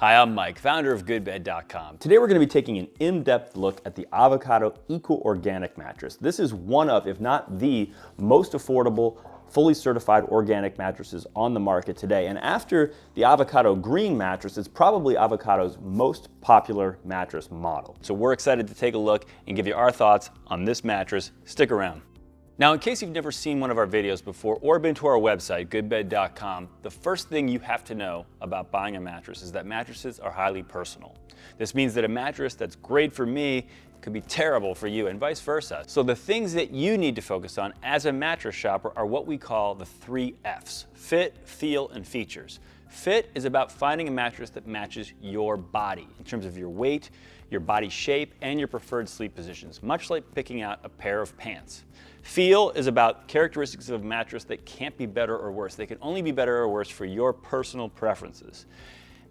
Hi, I'm Mike, founder of GoodBed.com. Today we're going to be taking an in-depth look at the Avocado Eco Organic mattress. This is one of, if not the most affordable, fully certified organic mattresses on the market today. And after the Avocado Green mattress, it's probably Avocado's most popular mattress model. So we're excited to take a look and give you our thoughts on this mattress. Stick around. Now, in case you've never seen one of our videos before or been to our website, GoodBed.com, the first thing you have to know about buying a mattress is that mattresses are highly personal. This means that a mattress that's great for me could be terrible for you and vice versa. So the things that you need to focus on as a mattress shopper are what we call the 3 Fs: fit, feel, and features. Fit is about finding a mattress that matches your body in terms of your weight, your body shape, and your preferred sleep positions, much like picking out a pair of pants. Feel is about characteristics of a mattress that can't be better or worse. They can only be better or worse for your personal preferences.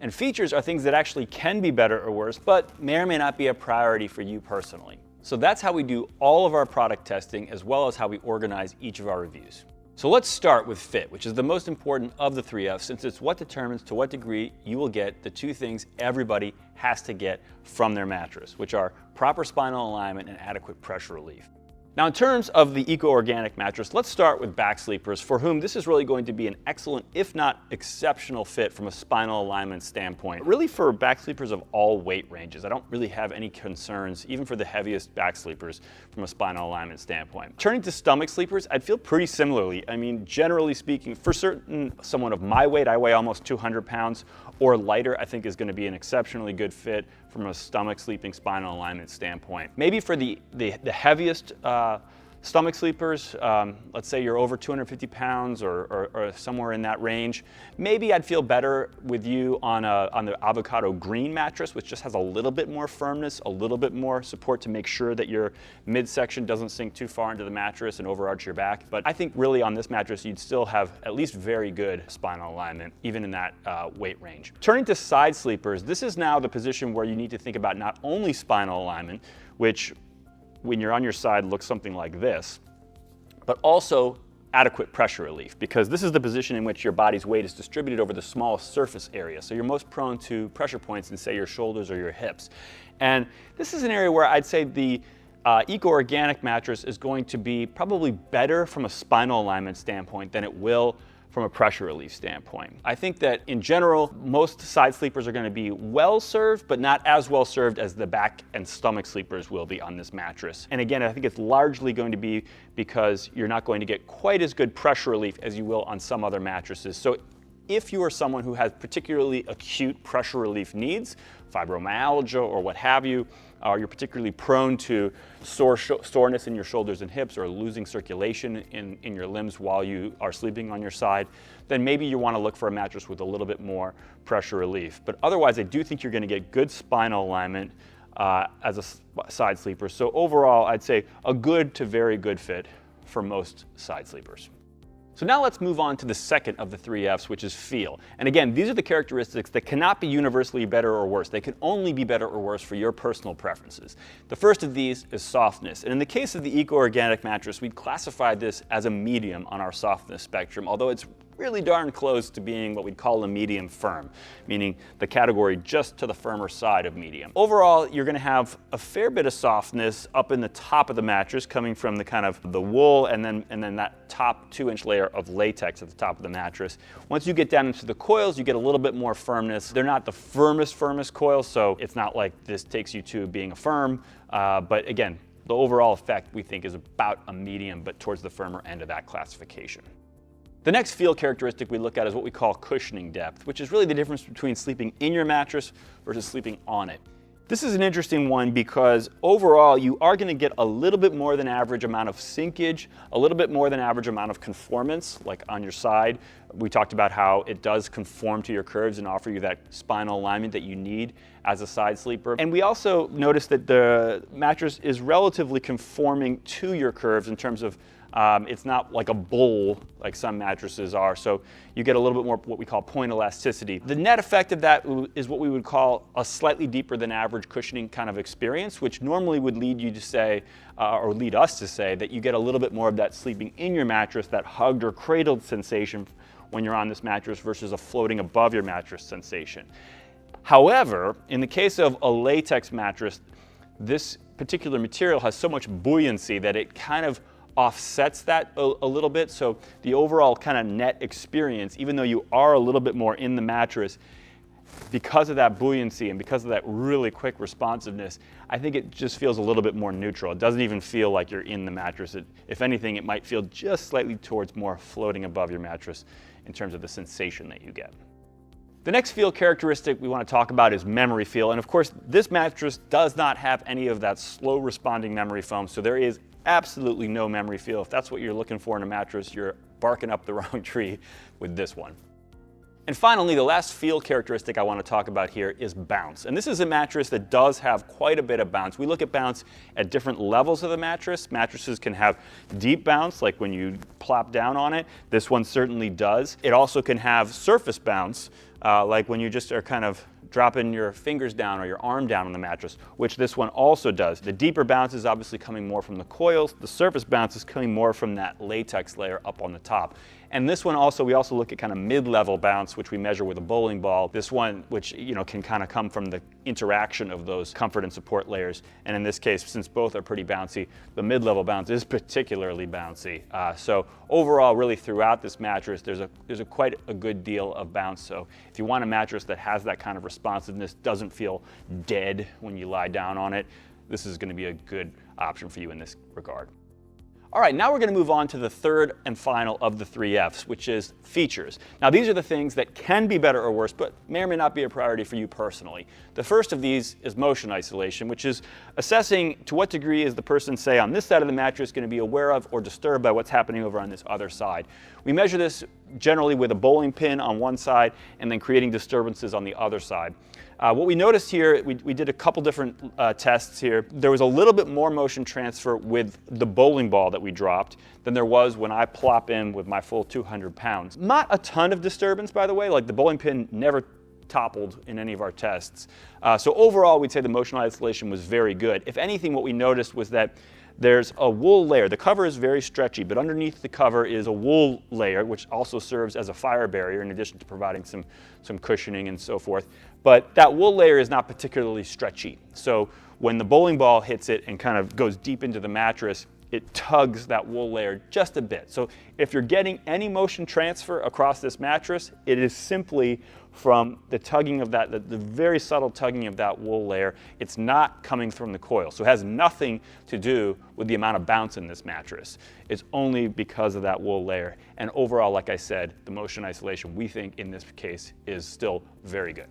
And features are things that actually can be better or worse, but may or may not be a priority for you personally. So that's how we do all of our product testing, as well as how we organize each of our reviews. So let's start with fit, which is the most important of the 3 Fs, since it's what determines to what degree you will get the 2 things everybody has to get from their mattress, which are proper spinal alignment and adequate pressure relief. Now, in terms of the Eco Organic mattress, let's start with back sleepers, for whom this is really going to be an excellent, if not exceptional, fit from a spinal alignment standpoint. Really for back sleepers of all weight ranges. I don't really have any concerns, even for the heaviest back sleepers, from a spinal alignment standpoint. Turning to stomach sleepers, I'd feel pretty similarly. I mean, generally speaking, for someone of my weight, I weigh almost 200 pounds or lighter, I think is going to be an exceptionally good fit from a stomach sleeping spinal alignment standpoint. Maybe for the heaviest stomach sleepers, let's say you're over 250 pounds or somewhere in that range, maybe I'd feel better with you on the Avocado Green mattress, which just has a little bit more firmness, a little bit more support to make sure that your midsection doesn't sink too far into the mattress and overarch your back. But I think really on this mattress, you'd still have at least very good spinal alignment, even in that weight range. Turning to side sleepers, this is now the position where you need to think about not only spinal alignment, which when you're on your side looks something like this, but also adequate pressure relief, because this is the position in which your body's weight is distributed over the smallest surface area. So you're most prone to pressure points in, say, your shoulders or your hips. And this is an area where I'd say the Eco Organic mattress is going to be probably better from a spinal alignment standpoint than it will from a pressure relief standpoint. I think that in general, most side sleepers are going to be well served, but not as well served as the back and stomach sleepers will be on this mattress. And again, I think it's largely going to be because you're not going to get quite as good pressure relief as you will on some other mattresses. So if you are someone who has particularly acute pressure relief needs, fibromyalgia or what have you, or you're particularly prone to soreness in your shoulders and hips, or losing circulation in your limbs while you are sleeping on your side, then maybe you want to look for a mattress with a little bit more pressure relief. But otherwise, I do think you're going to get good spinal alignment as a side sleeper. So overall, I'd say a good to very good fit for most side sleepers. So now let's move on to the second of the 3 Fs, which is feel. And again, these are the characteristics that cannot be universally better or worse. They can only be better or worse for your personal preferences. The first of these is softness. And in the case of the Eco Organic mattress, we'd classify this as a medium on our softness spectrum, although it's really darn close to being what we'd call a medium firm, meaning the category just to the firmer side of medium. Overall, you're going to have a fair bit of softness up in the top of the mattress, coming from the kind of the wool and then that top 2-inch layer of latex at the top of the mattress. Once you get down into the coils, you get a little bit more firmness. They're not the firmest coils, so it's not like this takes you to being a firm, but again, the overall effect we think is about a medium, but towards the firmer end of that classification. The next feel characteristic we look at is what we call cushioning depth, which is really the difference between sleeping in your mattress versus sleeping on it. This is an interesting one because overall you are going to get a little bit more than average amount of sinkage, a little bit more than average amount of conformance, like on your side. We talked about how it does conform to your curves and offer you that spinal alignment that you need as a side sleeper. And we also noticed that the mattress is relatively conforming to your curves in terms of it's not like a bowl like some mattresses are, so you get a little bit more what we call point elasticity. The net effect of that is what we would call a slightly deeper than average cushioning kind of experience, which normally would lead you to say, or lead us to say, that you get a little bit more of that sleeping in your mattress, that hugged or cradled sensation when you're on this mattress versus a floating above your mattress sensation. However, in the case of a latex mattress, this particular material has so much buoyancy that it kind of offsets that a little bit. So the overall kind of net experience, even though you are a little bit more in the mattress, because of that buoyancy and because of that really quick responsiveness, I think it just feels a little bit more neutral. It doesn't even feel like you're in the mattress. If anything, it might feel just slightly towards more floating above your mattress in terms of the sensation that you get. The next feel characteristic we want to talk about is memory feel. And of course, this mattress does not have any of that slow responding memory foam, so there is absolutely no memory feel. If that's what you're looking for in a mattress, you're barking up the wrong tree with this one. And finally, the last feel characteristic I want to talk about here is bounce. And this is a mattress that does have quite a bit of bounce. We look at bounce at different levels of the mattress. Mattresses can have deep bounce, like when you plop down on it. This one certainly does. It also can have surface bounce, like when you just are kind of dropping your fingers down or your arm down on the mattress, which this one also does. The deeper bounce is obviously coming more from the coils. The surface bounce is coming more from that latex layer up on the top. And this one also, we also look at kind of mid-level bounce, which we measure with a bowling ball. This one, which can kind of come from the interaction of those comfort and support layers. And in this case, since both are pretty bouncy, the mid-level bounce is particularly bouncy. So overall, really throughout this mattress, there's quite a good deal of bounce. So if you want a mattress that has that kind of responsiveness, doesn't feel dead when you lie down on it, this is going to be a good option for you in this regard. All right, now we're going to move on to the third and final of the 3 F's, which is features. Now, these are the things that can be better or worse, but may or may not be a priority for you personally. The first of these is motion isolation, which is assessing to what degree is the person, say, on this side of the mattress going to be aware of or disturbed by what's happening over on this other side. We measure this generally with a bowling pin on one side and then creating disturbances on the other side. What we noticed here, we did a couple different tests here. There was a little bit more motion transfer with the bowling ball that we dropped than there was when I plop in with my full 200 pounds. Not a ton of disturbance, by the way, like the bowling pin never toppled in any of our tests. So overall, we'd say the motion isolation was very good. If anything, what we noticed was that there's a wool layer. The cover is very stretchy, but underneath the cover is a wool layer, which also serves as a fire barrier in addition to providing some cushioning and so forth. But that wool layer is not particularly stretchy. So when the bowling ball hits it and kind of goes deep into the mattress, it tugs that wool layer just a bit. So if you're getting any motion transfer across this mattress, it is simply from the tugging of that, the very subtle tugging of that wool layer. It's not coming from the coil. So it has nothing to do with the amount of bounce in this mattress. It's only because of that wool layer. And overall, like I said, the motion isolation, we think in this case, is still very good.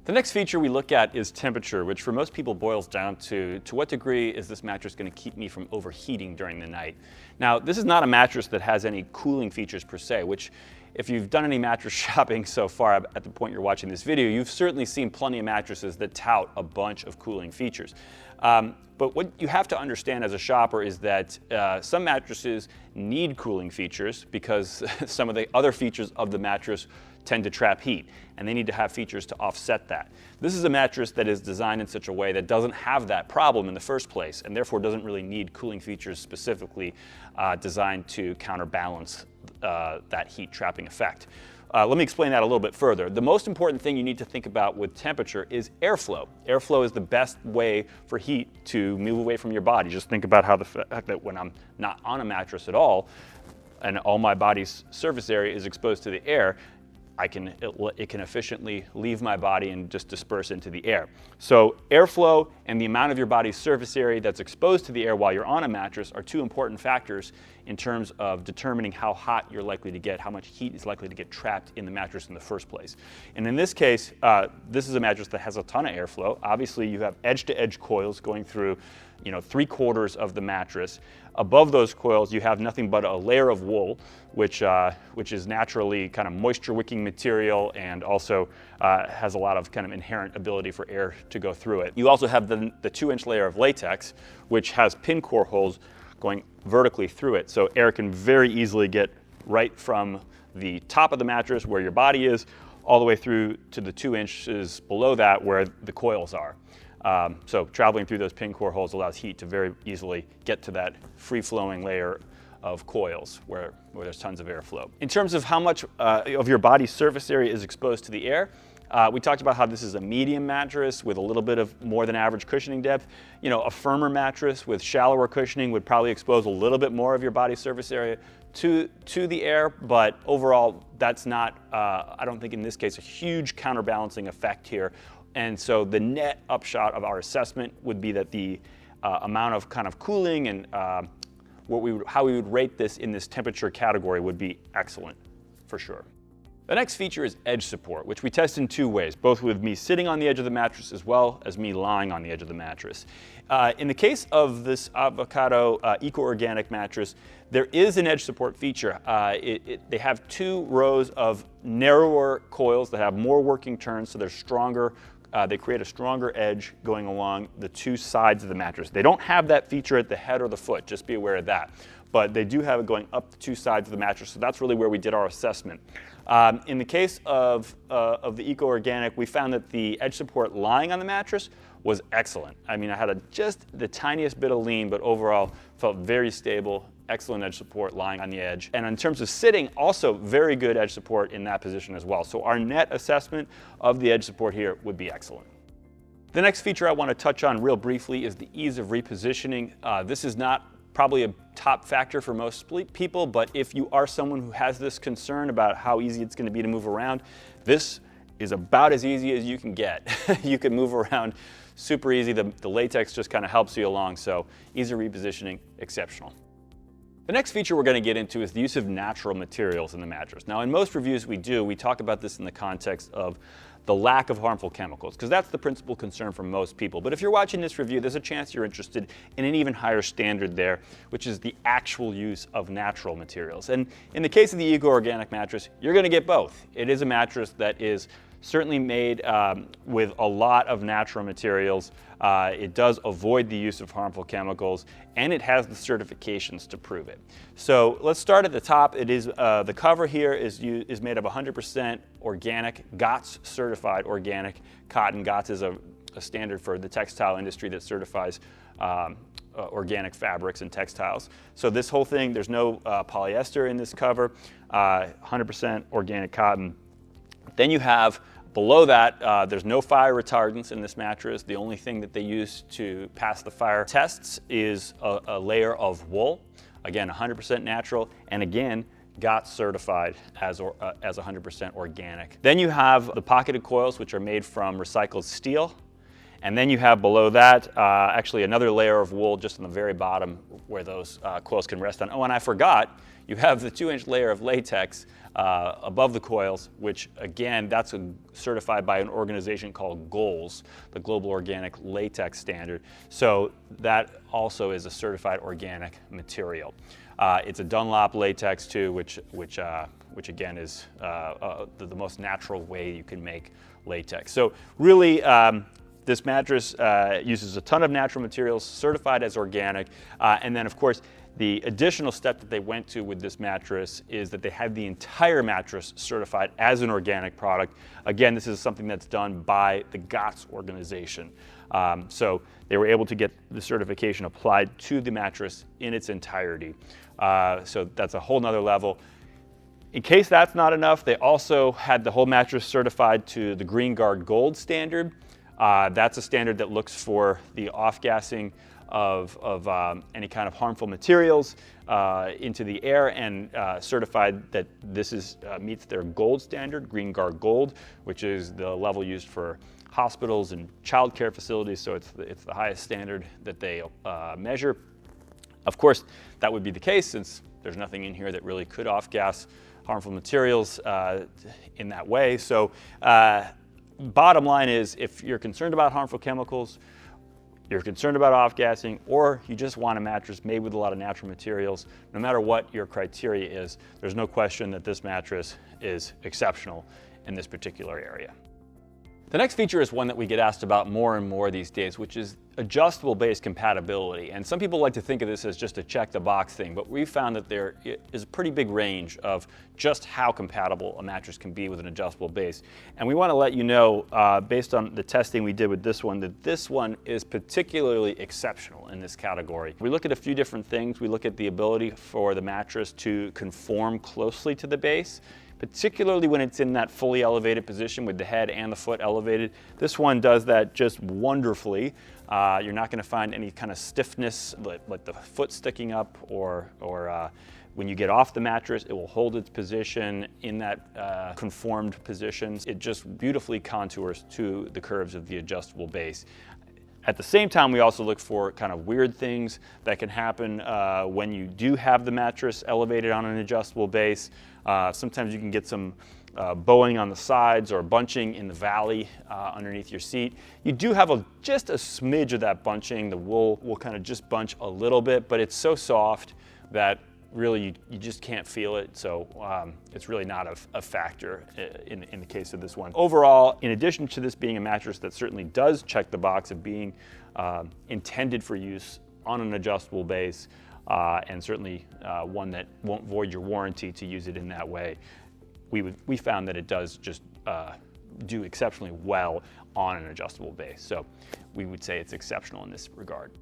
The next feature we look at is temperature, which for most people boils down to what degree is this mattress going to keep me from overheating during the night. Now, this is not a mattress that has any cooling features per se, which if you've done any mattress shopping so far at the point you're watching this video, you've certainly seen plenty of mattresses that tout a bunch of cooling features. But what you have to understand as a shopper is that some mattresses need cooling features because some of the other features of the mattress tend to trap heat, and they need to have features to offset that. This is a mattress that is designed in such a way that doesn't have that problem in the first place, and therefore doesn't really need cooling features specifically designed to counterbalance that heat trapping effect. Let me explain that a little bit further. The most important thing you need to think about with temperature is airflow. Airflow is the best way for heat to move away from your body. Just think about how the fact that when I'm not on a mattress at all, and all my body's surface area is exposed to the air, it can efficiently leave my body and just disperse into the air. So airflow and the amount of your body's surface area that's exposed to the air while you're on a mattress are two important factors in terms of determining how hot you're likely to get, how much heat is likely to get trapped in the mattress in the first place. And in this case, this is a mattress that has a ton of airflow. Obviously, you have edge-to-edge coils going through 3/4 of the mattress. Above those coils, you have nothing but a layer of wool, which is naturally kind of moisture-wicking material and also has a lot of kind of inherent ability for air to go through it. You also have the 2-inch layer of latex, which has pin core holes going vertically through it. So air can very easily get right from the top of the mattress where your body is, all the way through to the 2 inches below that where the coils are. So traveling through those pin core holes allows heat to very easily get to that free-flowing layer of coils where there's tons of airflow. In terms of how much of your body's surface area is exposed to the air, We talked about how this is a medium mattress with a little bit of more than average cushioning depth. You know, a firmer mattress with shallower cushioning would probably expose a little bit more of your body surface area to the air, but overall, that's not, I don't think in this case, a huge counterbalancing effect here. And so the net upshot of our assessment would be that the amount of kind of cooling and how we would rate this in this temperature category would be excellent, for sure. The next feature is edge support, which we test in two ways, both with me sitting on the edge of the mattress as well as me lying on the edge of the mattress. In the case of this Avocado Eco Organic mattress, there is an edge support feature. They have 2 rows of narrower coils that have more working turns, so they're stronger. They create a stronger edge going along the 2 sides of the mattress. They don't have that feature at the head or the foot, just be aware of that. But they do have it going up the 2 sides of the mattress, so that's really where we did our assessment. In the case of the Eco Organic, we found that the edge support lying on the mattress was excellent. I mean, I had just the tiniest bit of lean, but overall felt very stable, excellent edge support lying on the edge. And in terms of sitting, also very good edge support in that position as well. So our net assessment of the edge support here would be excellent. The next feature I want to touch on real briefly is the ease of repositioning. This is not probably a top factor for most people, but if you are someone who has this concern about how easy it's going to be to move around, this is about as easy as you can get. You can move around super easy. The latex just kind of helps you along, so easy repositioning, exceptional. The next feature we're going to get into is the use of natural materials in the mattress. Now, in most reviews we talk about this in the context of the lack of harmful chemicals, because that's the principal concern for most people. But if you're watching this review, there's a chance you're interested in an even higher standard there, which is the actual use of natural materials. And in the case of the Eco Organic mattress, you're going to get both. It is a mattress that is certainly made with a lot of natural materials. It does avoid the use of harmful chemicals, and it has the certifications to prove it. So let's start at the top. It is the cover here is made of 100% organic, GOTS certified organic cotton. GOTS is a standard for the textile industry that certifies organic fabrics and textiles. So this whole thing, there's no polyester in this cover, 100% organic cotton. Then you have below that, there's no fire retardants in this mattress. The only thing that they use to pass the fire tests is a layer of wool. Again, 100% natural, and again, GOTS certified as 100% organic. Then you have the pocketed coils, which are made from recycled steel. And then you have below that, actually another layer of wool just on the very bottom where those coils can rest on. Oh, and I forgot, you have the 2-inch layer of latex above the coils, which again, that's certified by an organization called GOLS, the Global Organic Latex Standard. So that also is a certified organic material. It's a Dunlop latex too, which again is the most natural way you can make latex. So really, this mattress uses a ton of natural materials, certified as organic, and then of course, the additional step that they went to with this mattress is that they had the entire mattress certified as an organic product. Again, this is something that's done by the GOTS organization. So they were able to get the certification applied to the mattress in its entirety. So that's a whole nother level. In case that's not enough, they also had the whole mattress certified to the Green Guard Gold standard. That's a standard that looks for the off-gassing of any kind of harmful materials into the air, and certified that this meets their gold standard, Green Guard Gold, which is the level used for hospitals and child care facilities, so it's the highest standard that they measure. Of course, that would be the case since there's nothing in here that really could off-gas harmful materials in that way. So bottom line is, if you're concerned about harmful chemicals, you're concerned about off-gassing, or you just want a mattress made with a lot of natural materials, no matter what your criteria is, there's no question that this mattress is exceptional in this particular area. The next feature is one that we get asked about more and more these days, which is adjustable base compatibility. And some people like to think of this as just a check the box thing, but we found that there is a pretty big range of just how compatible a mattress can be with an adjustable base. And we want to let you know, based on the testing we did with this one, that this one is particularly exceptional in this category. We look at a few different things. We look at the ability for the mattress to conform closely to the base, particularly when it's in that fully elevated position with the head and the foot elevated. This one does that just wonderfully. You're not going to find any kind of stiffness, like the foot sticking up, or when you get off the mattress, it will hold its position in that conformed position. It just beautifully contours to the curves of the adjustable base. At the same time, we also look for kind of weird things that can happen when you do have the mattress elevated on an adjustable base. Sometimes you can get some bowing on the sides or bunching in the valley underneath your seat. You do have just a smidge of that bunching. The wool will kind of just bunch a little bit, but it's so soft that really you just can't feel it, so it's really not a factor in the case of this one. Overall, in addition to this being a mattress that certainly does check the box of being intended for use on an adjustable base, and certainly one that won't void your warranty to use it in that way, we found that it does just do exceptionally well on an adjustable base. So we would say it's exceptional in this regard.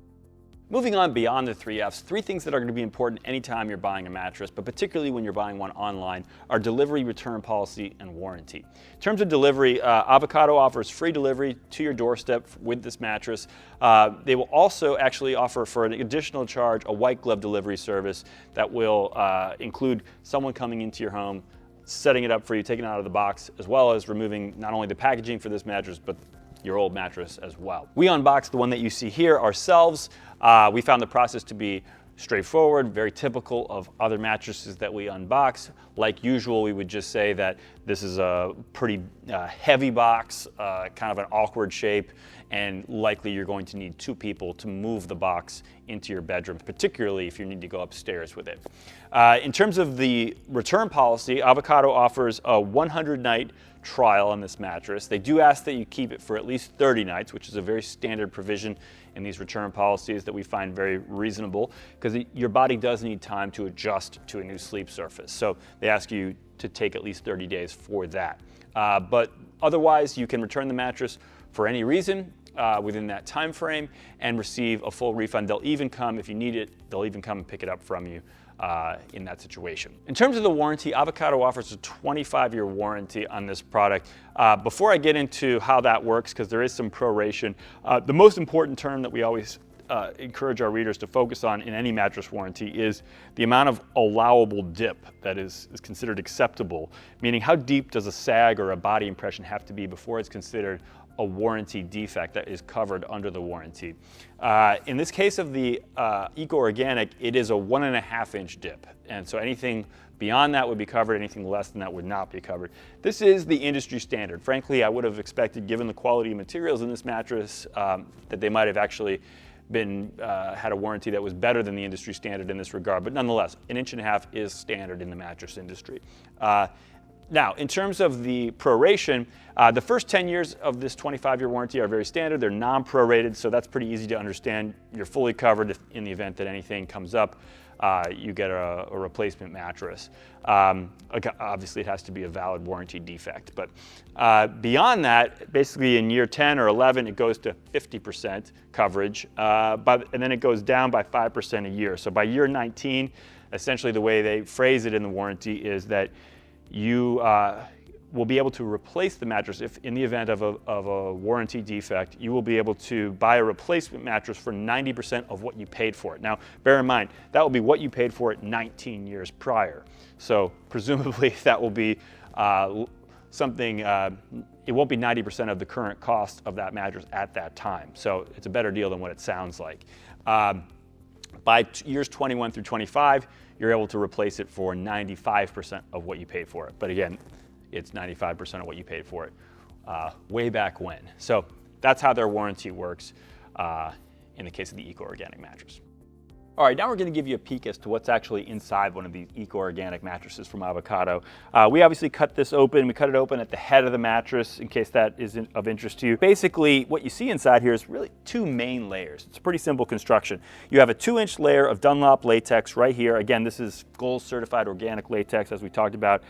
Moving on beyond the 3Fs, 3 things that are going to be important anytime you're buying a mattress, but particularly when you're buying one online, are delivery, return policy, and warranty. In terms of delivery, Avocado offers free delivery to your doorstep with this mattress. They will also actually offer, for an additional charge, a white glove delivery service that will include someone coming into your home, setting it up for you, taking it out of the box, as well as removing not only the packaging for this mattress, but your old mattress as well. We unboxed the one that you see here ourselves. We found the process to be straightforward, very typical of other mattresses that we unbox. Like usual, we would just say that this is a pretty heavy box, kind of an awkward shape, and likely you're going to need 2 people to move the box into your bedroom, particularly if you need to go upstairs with it. In terms of the return policy, Avocado offers a 100-night trial on this mattress. They do ask that you keep it for at least 30 nights, which is a very standard provision in these return policies that we find very reasonable, because your body does need time to adjust to a new sleep surface. So they ask you to take at least 30 days for that. But otherwise, you can return the mattress for any reason within that time frame and receive a full refund. They'll even come, if you need it, they'll even come and pick it up from you in that situation. In terms of the warranty, Avocado offers a 25-year warranty on this product. Before I get into how that works, because there is some proration, the most important term that we always encourage our readers to focus on in any mattress warranty is the amount of allowable dip that is considered acceptable, meaning how deep does a sag or a body impression have to be before it's considered a warranty defect that is covered under the warranty. In this case of the Eco Organic, it is a 1.5-inch dip, and so anything beyond that would be covered, anything less than that would not be covered. This is the industry standard. Frankly, I would have expected, given the quality of materials in this mattress, that they might have actually had a warranty that was better than the industry standard in this regard, but nonetheless, 1.5 inches is standard in the mattress industry. Now, in terms of the proration, the first 10 years of this 25-year warranty are very standard. They're non-prorated, so that's pretty easy to understand. You're fully covered in the event that anything comes up. You get a replacement mattress. Obviously, it has to be a valid warranty defect. But beyond that, basically in year 10 or 11, it goes to 50% coverage, and then it goes down by 5% a year. So by year 19, essentially the way they phrase it in the warranty is that you will be able to replace the mattress if, in the event of a warranty defect, you will be able to buy a replacement mattress for 90% of what you paid for it. Now, bear in mind, that will be what you paid for it 19 years prior. So presumably that will be something, it won't be 90% of the current cost of that mattress at that time. So it's a better deal than what it sounds like. By years 21 through 25, you're able to replace it for 95% of what you paid for it. But again, it's 95% of what you paid for it way back when. So that's how their warranty works in the case of the Eco Organic mattress. All right, now we're going to give you a peek as to what's actually inside one of these Eco Organic mattresses from Avocado. We obviously cut this open. We cut it open at the head of the mattress in case that is of interest to you. Basically, what you see inside here is really 2 main layers. It's a pretty simple construction. You have a 2-inch layer of Dunlop latex right here. Again, this is Gold certified organic latex, as we talked about.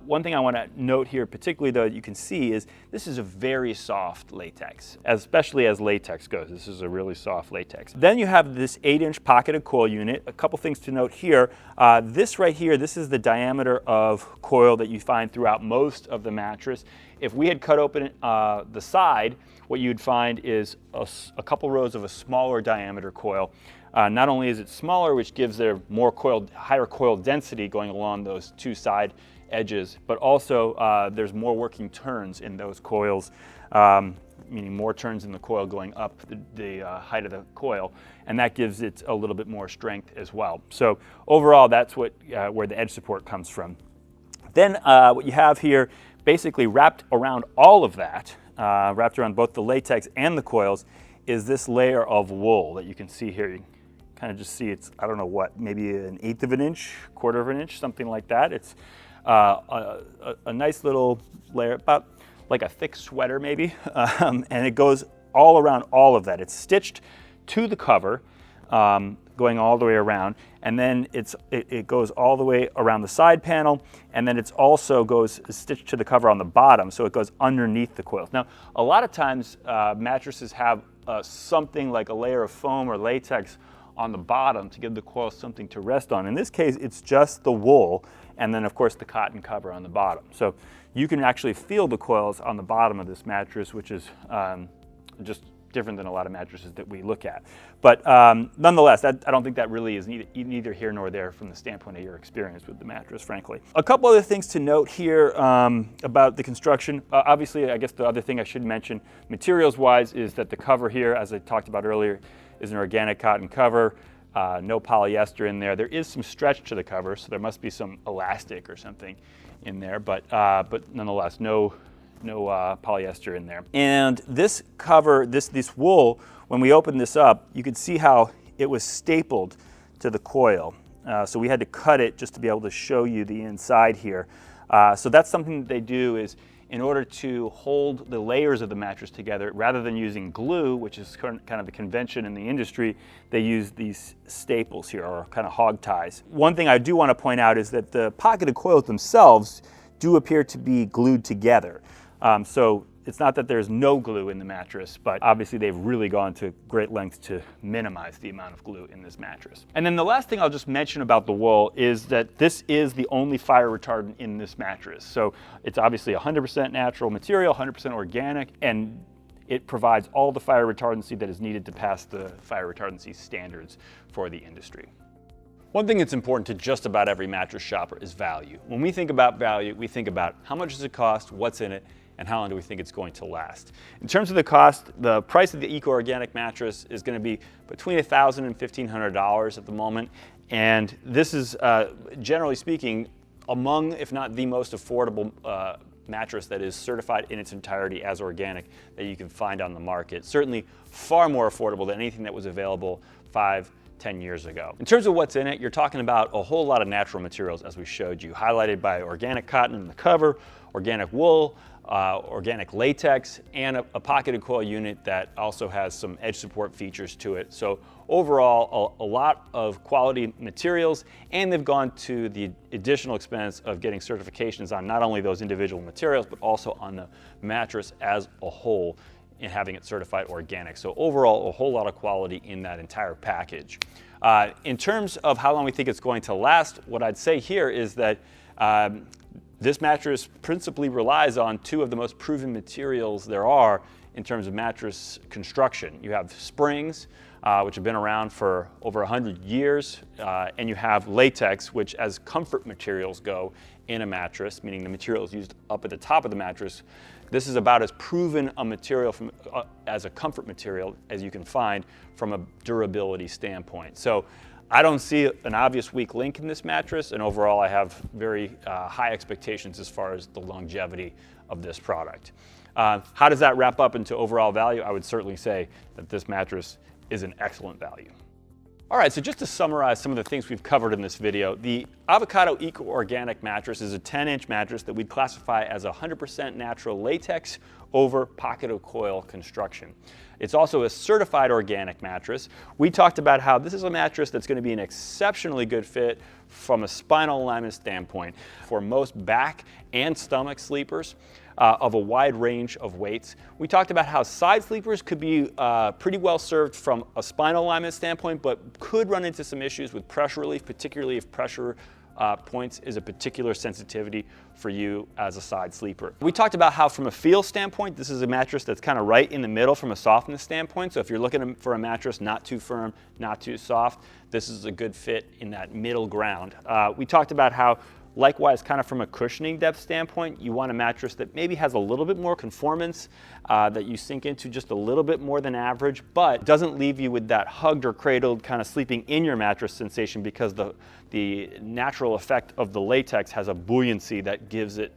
One thing I want to note here, particularly though, you can see is this is a very soft latex, especially as latex goes. This is a really soft latex. Then you have this 8-inch pocketed coil unit. A couple things to note here. This right here, this is the diameter of coil that you find throughout most of the mattress. If we had cut open the side, what you'd find is a couple rows of a smaller diameter coil. Not only is it smaller, which gives there more higher coil density going along those two side edges, but also there's more working turns in those coils, meaning more turns in the coil going up the height of the coil, and that gives it a little bit more strength as well. So overall, that's where the edge support comes from. Then what you have here, basically wrapped around all of that, wrapped around both the latex and the coils, is this layer of wool that you can see here. You kind of just see it's, I don't know what, maybe 1/8 of an inch, 1/4 of an inch, something like that. It's a nice little layer, about like a thick sweater maybe, and it goes all around all of that. It's stitched to the cover, going all the way around, and then it goes all the way around the side panel, and then it's also goes stitched to the cover on the bottom, so it goes underneath the coils. Now, a lot of times mattresses have something like a layer of foam or latex on the bottom to give the coil something to rest on. In this case, it's just the wool, and then of course the cotton cover on the bottom. So you can actually feel the coils on the bottom of this mattress, which is just different than a lot of mattresses that we look at. But nonetheless, I don't think that really is neither here nor there from the standpoint of your experience with the mattress, frankly. A couple other things to note here about the construction. Obviously, I guess the other thing I should mention, materials-wise, is that the cover here, as I talked about earlier, is an organic cotton cover. No polyester in there. There is some stretch to the cover, so there must be some elastic or something in there, but nonetheless, no polyester in there. And this cover, this wool, when we open this up, you can see how it was stapled to the coil. So we had to cut it just to be able to show you the inside here. So that's something that they do is, in order to hold the layers of the mattress together, rather than using glue, which is kind of the convention in the industry, they use these staples here, or kind of hog ties. One thing I do want to point out is that the pocketed coils themselves do appear to be glued together. So it's not that there's no glue in the mattress, but obviously they've really gone to great lengths to minimize the amount of glue in this mattress. And then the last thing I'll just mention about the wool is that this is the only fire retardant in this mattress. So it's obviously 100% natural material, 100% organic, and it provides all the fire retardancy that is needed to pass the fire retardancy standards for the industry. One thing that's important to just about every mattress shopper is value. When we think about value, we think about how much does it cost, what's in it, and how long do we think it's going to last. In terms of the cost, the price of the Eco Organic mattress is going to be between $1,000 and $1,500 at the moment, and this is, generally speaking, among, if not the most affordable mattress that is certified in its entirety as organic that you can find on the market. Certainly far more affordable than anything that was available 5-10 years ago. In terms of what's in it, you're talking about a whole lot of natural materials, as we showed you, highlighted by organic cotton in the cover, organic wool, organic latex, and a pocketed coil unit that also has some edge support features to it. So overall, a lot of quality materials, and they've gone to the additional expense of getting certifications on not only those individual materials, but also on the mattress as a whole, and having it certified organic. So overall, a whole lot of quality in that entire package. In terms of how long we think it's going to last, what I'd say here is that this mattress principally relies on two of the most proven materials there are in terms of mattress construction. You have springs, which have been around for over 100 years, and you have latex, which as comfort materials go in a mattress, meaning the material is used up at the top of the mattress. This is about as proven a material as a comfort material as you can find from a durability standpoint. So I don't see an obvious weak link in this mattress, and overall I have very high expectations as far as the longevity of this product. How does that wrap up into overall value? I would certainly say that this mattress is an excellent value. All right, so just to summarize some of the things we've covered in this video, the Avocado Eco Organic mattress is a 10-inch mattress that we'd classify as 100% natural latex over pocketed coil construction. It's also a certified organic mattress. We talked about how this is a mattress that's going to be an exceptionally good fit from a spinal alignment standpoint for most back and stomach sleepers of a wide range of weights. We talked about how side sleepers could be pretty well served from a spinal alignment standpoint, but could run into some issues with pressure relief, particularly if pressure points is a particular sensitivity for you as a side sleeper. We talked about how from a feel standpoint, this is a mattress that's kind of right in the middle from a softness standpoint. So if you're looking for a mattress not too firm, not too soft, this is a good fit in that middle ground. We talked about how likewise, kind of from a cushioning depth standpoint, you want a mattress that maybe has a little bit more conformance, that you sink into just a little bit more than average, but doesn't leave you with that hugged or cradled kind of sleeping in your mattress sensation, because the natural effect of the latex has a buoyancy that gives it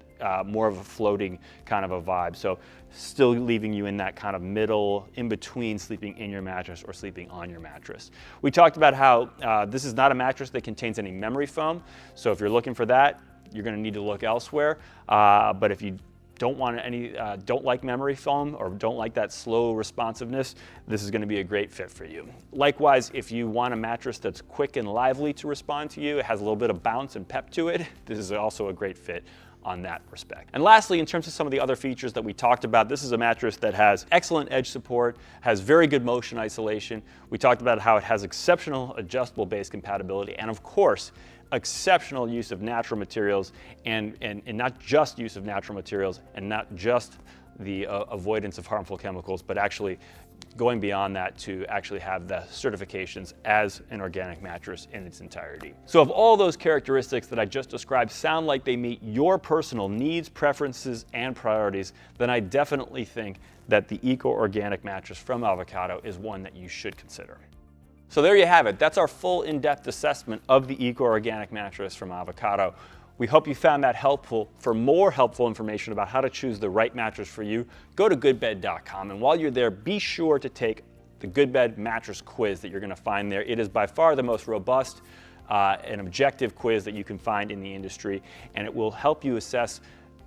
more of a floating kind of a vibe. So still leaving you in that kind of middle, in between sleeping in your mattress or sleeping on your mattress. We talked about how this is not a mattress that contains any memory foam. So if you're looking for that, you're gonna need to look elsewhere. But if you don't want any, don't like memory foam or don't like that slow responsiveness, this is gonna be a great fit for you. Likewise, if you want a mattress that's quick and lively to respond to you, it has a little bit of bounce and pep to it, this is also a great fit on that respect. And lastly, in terms of some of the other features that we talked about, this is a mattress that has excellent edge support, has very good motion isolation. We talked about how it has exceptional adjustable base compatibility, and of course, exceptional use of natural materials, and not just use of natural materials, and not just the avoidance of harmful chemicals, but actually going beyond that to actually have the certifications as an organic mattress in its entirety. So if all those characteristics that I just described sound like they meet your personal needs, preferences, and priorities, then I definitely think that the Eco Organic mattress from Avocado is one that you should consider. So there you have it. That's our full in-depth assessment of the Eco Organic mattress from Avocado. We hope you found that helpful. For more helpful information about how to choose the right mattress for you, go to GoodBed.com. And while you're there, be sure to take the GoodBed mattress quiz that you're going to find there. It is by far the most robust and objective quiz that you can find in the industry, and it will help you assess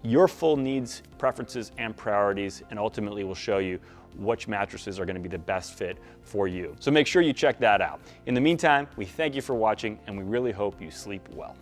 your full needs, preferences, and priorities, and ultimately will show you which mattresses are going to be the best fit for you. So make sure you check that out. In the meantime, we thank you for watching, and we really hope you sleep well.